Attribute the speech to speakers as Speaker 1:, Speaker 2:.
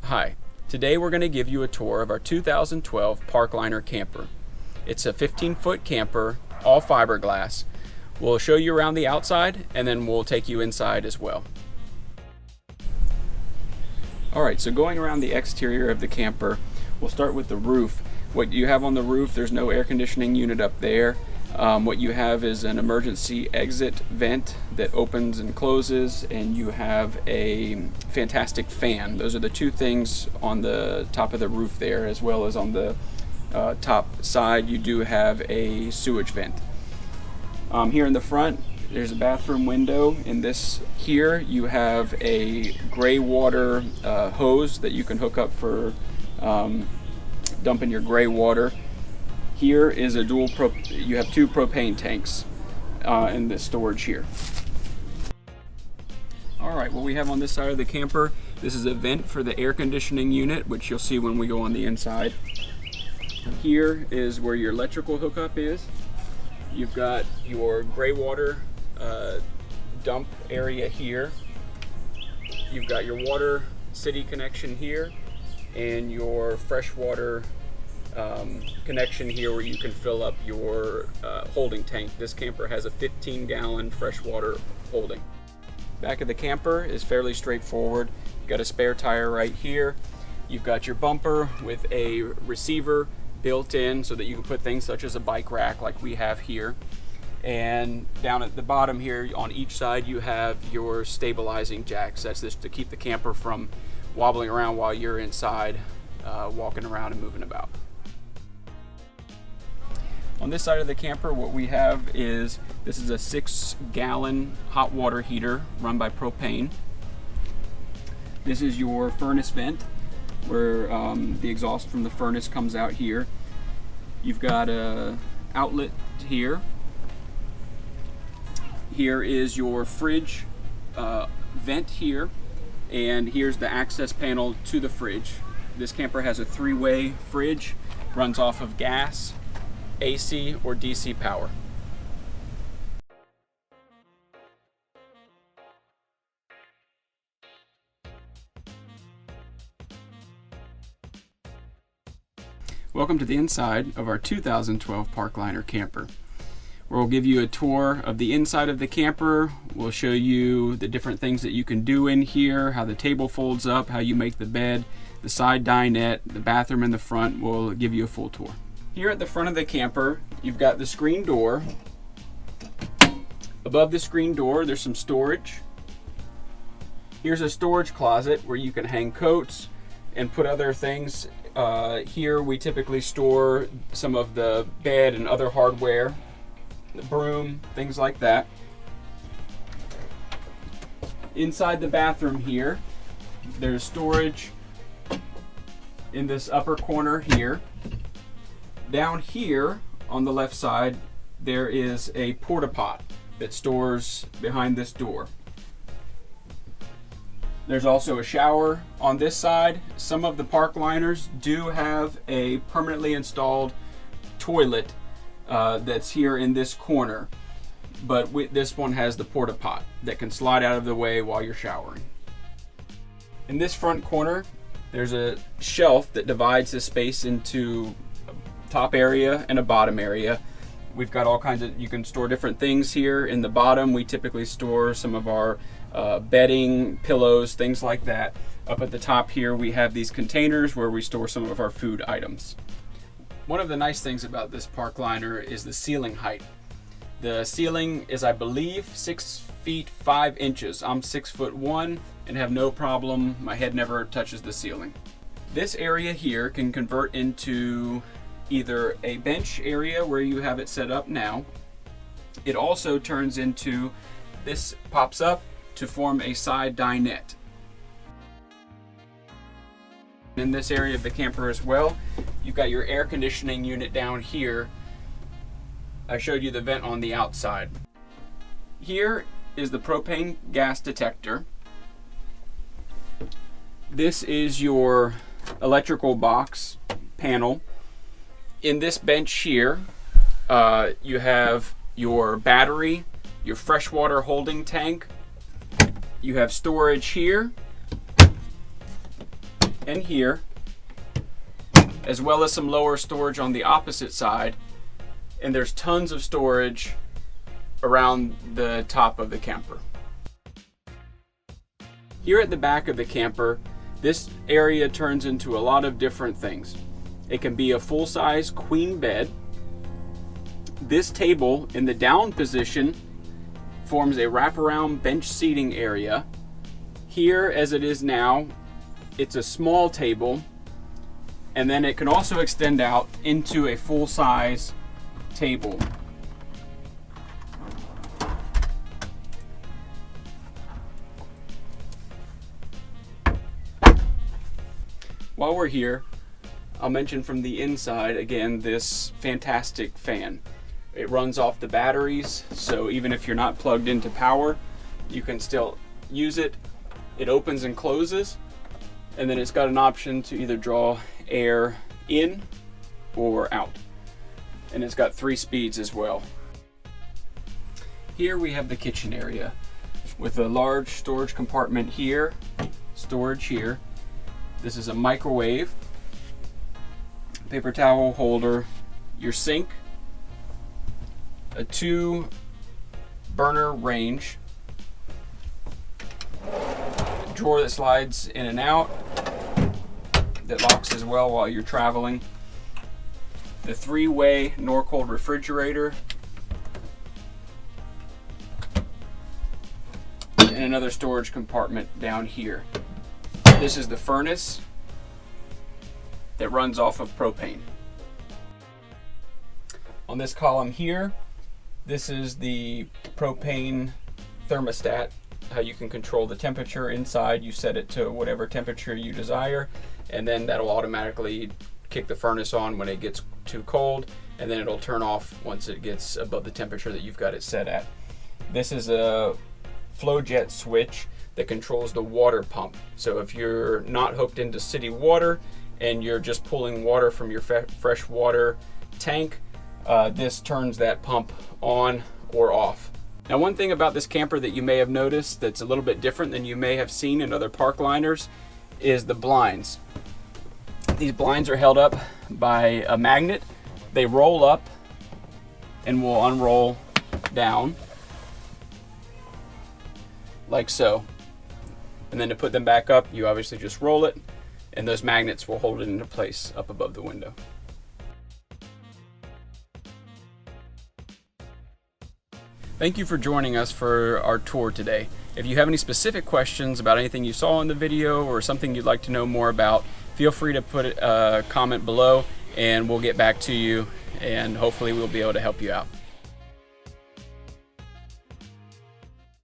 Speaker 1: Hi, today we're going to give you a tour of our 2012 ParkLiner camper. It's a 15-foot camper, all fiberglass. We'll show you around the outside and then we'll take you inside as well. Alright, so going around the exterior of the camper, we'll start with the roof. What you have on the roof, there's no air conditioning unit up there. What you have is an emergency exit vent that opens and closes, and you have a fantastic fan. Those are the two things on the top of the roof there, as well as on the top side you do have a sewage vent. Here in the front there's a bathroom window. In this here you have a gray water hose that you can hook up for dumping your gray water. Here is a you have two propane tanks in this storage here. Alright, what we have on this side of the camper, this is a vent for the air conditioning unit, which you'll see when we go on the inside. Here is where your electrical hookup is. You've got your gray water dump area here. You've got your water city connection here, and your freshwater connection here where you can fill up your holding tank. This camper has a 15-gallon freshwater holding. Back of the camper is fairly straightforward. You've got a spare tire right here. You've got your bumper with a receiver built in so that you can put things such as a bike rack like we have here. And down at the bottom here on each side you have your stabilizing jacks. That's just to keep the camper from wobbling around while you're inside walking around and moving about. On this side of the camper, what we have is, this is a 6-gallon hot water heater run by propane. This is your furnace vent where the exhaust from the furnace comes out here. You've got a outlet here. Here is your fridge vent here, and here's the access panel to the fridge. This camper has a 3-way fridge, runs off of gas, AC, or DC power. Welcome to the inside of our 2012 ParkLiner camper. We'll give you a tour of the inside of the camper. We'll show you the different things that you can do in here, how the table folds up, how you make the bed, the side dinette, the bathroom in the front. We'll give you a full tour. Here at the front of the camper, you've got the screen door. Above the screen door, there's some storage. Here's a storage closet where you can hang coats and put other things. Here we typically store some of the bed and other hardware, the broom, things like that. Inside the bathroom here, there's storage in this upper corner here. Down here on the left side, there is a porta-pot that stores behind this door. There's also a shower on this side. Some of the ParkLiners do have a permanently installed toilet that's here in this corner, but this one has the porta-pot that can slide out of the way while you're showering. In this front corner, there's a shelf that divides the space into a top area and a bottom area. We've got all kinds of, you can store different things here. In the bottom, we typically store some of our bedding, pillows, things like that. Up at the top here, we have these containers where we store some of our food items. One of the nice things about this ParkLiner is the ceiling height. The ceiling is, I believe, 6 feet 5 inches. I'm 6'1" and have no problem. My head never touches the ceiling. This area here can convert into either a bench area where you have it set up now. It also turns into, this pops up to form a side dinette. In this area of the camper as well, you've got your air conditioning unit down here. I showed you the vent on the outside. Here is the propane gas detector. This is your electrical box panel. In this bench here, you have your battery, your freshwater holding tank. You have storage here, and here, as well as some lower storage on the opposite side, and there's tons of storage around the top of the camper. Here at the back of the camper, this area turns into a lot of different things. It can be a full-size queen bed. This table in the down position forms a wraparound bench seating area. Here, as it is now, it's a small table, and then it can also extend out into a full-size table. While we're here, I'll mention from the inside again this fantastic fan. It runs off the batteries, so even if you're not plugged into power, you can still use it. It opens and closes, and then it's got an option to either draw air in or out. And it's got 3 speeds as well. Here we have the kitchen area with a large storage compartment here, storage here. This is a microwave, paper towel holder, your sink, a 2 burner range, a drawer that slides in and out, that locks as well while you're traveling, the 3-way Norcold refrigerator, and another storage compartment down here. This is the furnace that runs off of propane. On this column here, this is the propane thermostat, how you can control the temperature inside. You set it to whatever temperature you desire, and then that'll automatically kick the furnace on when it gets too cold, and then it'll turn off once it gets above the temperature that you've got it set at. This is a flow jet switch that controls the water pump. So if you're not hooked into city water and you're just pulling water from your fresh water tank, this turns that pump on or off. Now, one thing about this camper that you may have noticed that's a little bit different than you may have seen in other ParkLiners is the blinds. These blinds are held up by a magnet. They roll up and will unroll down like so. And then to put them back up, you obviously just roll it, and those magnets will hold it into place up above the window. Thank you for joining us for our tour today. If you have any specific questions about anything you saw in the video or something you'd like to know more about, feel free to put a comment below and we'll get back to you, and hopefully we'll be able to help you out.